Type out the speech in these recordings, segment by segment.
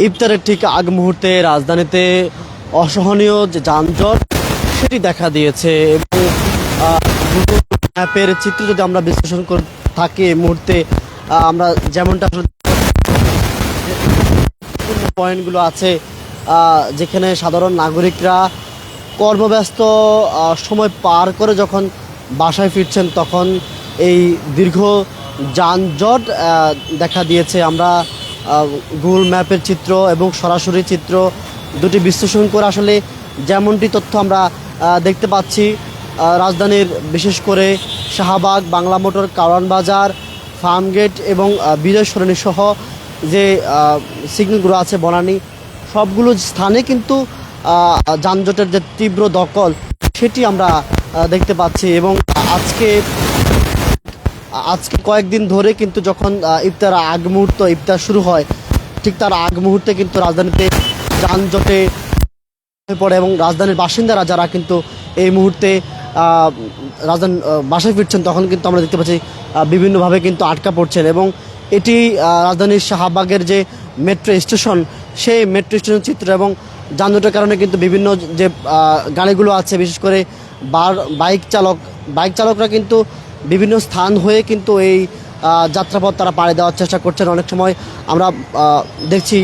ইফতারের ঠিক আগ মুহূর্তে রাজধানীতে অসহনীয় যে যানজট সেটি দেখা দিয়েছে এবং গুগল ম্যাপের চিত্র যদি আমরা বিশ্লেষণ করে থাকি এই মুহূর্তে আমরা যেমনটা পয়েন্টগুলো আছে যেখানে সাধারণ নাগরিকরা কর্মব্যস্ত সময় পার করে যখন বাসায় ফিরছেন তখন এই দীর্ঘ যানজট দেখা দিয়েছে। আমরা গুগল ম্যাপের চিত্র এবং সরাসরি চিত্র দুটি বিশ্লেষণ করে আসলে যেমনটি তথ্য আমরা দেখতে পাচ্ছি রাজধানীর বিশেষ করে শাহবাগ, বাংলা মোটর, কারওয়ান বাজার, ফার্মগেট এবং বিজয় সরণি সহ যে সিগন্যালগুলো আছে বনানী সবগুলো স্থানে কিন্তু যানজটের যে তীব্র দখল সেটি আমরা দেখতে পাচ্ছি। এবং আজকে কয়েকদিন ধরে কিন্তু যখন ইফতার আগ মুহূর্ত ইফতার শুরু হয় ঠিক তার আগ মুহূর্তে কিন্তু রাজধানীতে যানজটে পড়ে এবং রাজধানীর বাসিন্দারা যারা কিন্তু এই মুহূর্তে রাজধানী বাসায় ফিরছেন তখন কিন্তু আমরা দেখতে পাচ্ছি বিভিন্নভাবে কিন্তু আটকা পড়ছেন। এবং এটি রাজধানীর শাহবাগের যে মেট্রো স্টেশন সেই মেট্রো স্টেশন চিত্র এবং যানজটের কারণে কিন্তু বিভিন্ন যে গাড়িগুলো আছে বিশেষ করে বাইক চালকরা কিন্তু বিভিন্ন স্থান হয়ে কিন্তু এই যাত্রাপথ তারা পাড়ি দেওয়ার চেষ্টা করছেন। অনেক সময় আমরা দেখছি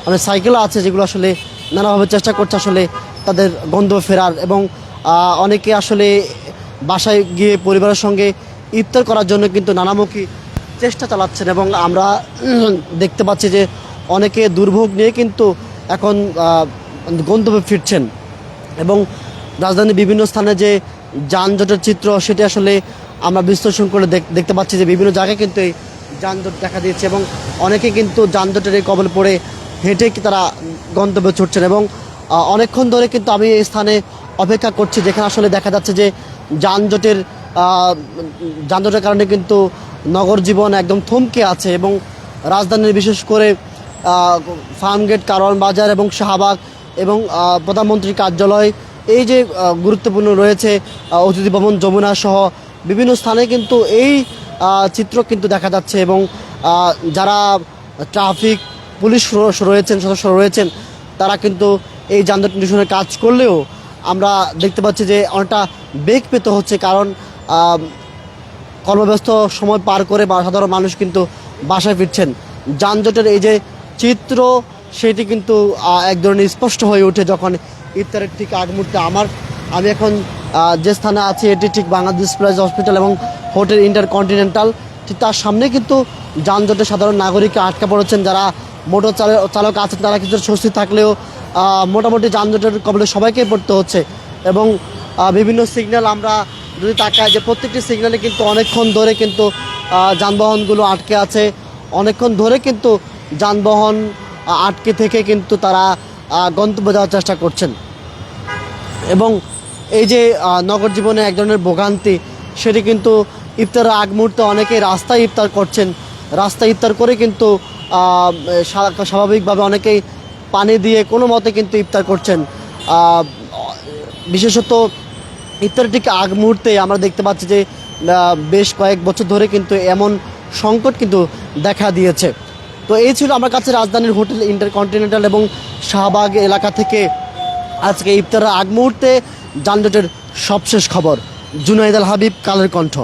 অনেক সাইকেলও আছে যেগুলো আসলে নানাভাবে চেষ্টা করছে আসলে তাদের গন্তব্যে ফেরার এবং অনেকে আসলে বাসায় গিয়ে পরিবারের সঙ্গে ইফতার করার জন্য কিন্তু নানামুখী চেষ্টা চালাচ্ছেন। এবং আমরা দেখতে পাচ্ছি যে অনেকে দুর্ভোগ নিয়ে কিন্তু এখন গন্তব্যে ফিরছেন এবং রাজধানীর বিভিন্ন স্থানে যে যানজটের চিত্র সেটি আসলে আমরা বিশ্লেষণ করে দেখতে পাচ্ছি যে বিভিন্ন জায়গায় কিন্তু এই যানজট দেখা দিয়েছে এবং অনেকে কিন্তু যানজটের এই কবলে পড়ে হেঁটে তারা গন্তব্যে ছুটছেন। এবং অনেকক্ষণ ধরে কিন্তু আমি এই স্থানে অপেক্ষা করছি যেখানে আসলে দেখা যাচ্ছে যে যানজটের কারণে কিন্তু নগর জীবন একদম থমকে আছে এবং রাজধানীর বিশেষ করে ফার্মগেট, কারওয়ান বাজার এবং শাহবাগ এবং প্রধানমন্ত্রীর কার্যালয় এই যে গুরুত্বপূর্ণ রয়েছে অতিথি ভবন, যমুনা সহ বিভিন্ন স্থানে কিন্তু এই চিত্র কিন্তু দেখা যাচ্ছে। এবং যারা ট্রাফিক পুলিশ রয়েছেন, সদস্য রয়েছেন তারা কিন্তু এই যানজট নিরসনের কাজ করলেও আমরা দেখতে পাচ্ছি যে অনেকটা বেগ পেতে হচ্ছে কারণ কর্মব্যস্ত সময় পার করে সাধারণ মানুষ কিন্তু বাসায় ফিরছেন। যানজটের এই যে চিত্র সেটি কিন্তু এক ধরনের স্পষ্ট হয়ে ওঠে যখন ইফতারের ঠিক আগ মুহূর্তে আমি এখন যে স্থানে আছি এটি ঠিক বাংলাদেশ প্লাজা হসপিটাল এবং হোটেল ইন্টারকন্টিনেন্টাল ঠিক তার সামনে কিন্তু যানজটে সাধারণ নাগরিকরা আটকা পড়েছেন। যারা মোটর চালক আছেন তারা কিছু স্বস্তি থাকলেও মোটামুটি যানজটের কবলে সবাইকেই পড়তে হচ্ছে। এবং বিভিন্ন সিগন্যাল আমরা যদি তাকাই যে প্রত্যেকটি সিগন্যালে কিন্তু অনেকক্ষণ ধরে কিন্তু যানবাহনগুলো আটকে আছে, অনেকক্ষণ ধরে কিন্তু যানবাহন আটকে থেকে কিন্তু তারা গন্তব্যে যাওয়ার চেষ্টা করছেন। এবং এই যে নগর জীবনে এক ধরনের ভোগান্তি সেটি কিন্তু ইফতারের আগ মুহূর্তে অনেকেই রাস্তায় ইফতার করছেন, রাস্তায় ইফতার করে কিন্তু স্বাভাবিকভাবে অনেকেই পানি দিয়ে কোনো মতে কিন্তু ইফতার করছেন। বিশেষত ইফতারের ঠিক আগ মুহূর্তে আমরা দেখতে পাচ্ছি যে বেশ কয়েক বছর ধরে কিন্তু এমন সংকট কিন্তু দেখা দিয়েছে। তো এই ছিল আমার কাছে রাজধানীর হোটেল ইন্টারকন্টিনেন্টাল এবং শাহবাগ এলাকা থেকে আজকে ইফতারের আগ মুহূর্তে যানজটের সবশেষ খবর। জুনাইদ আল হাবিব, কালের কণ্ঠ।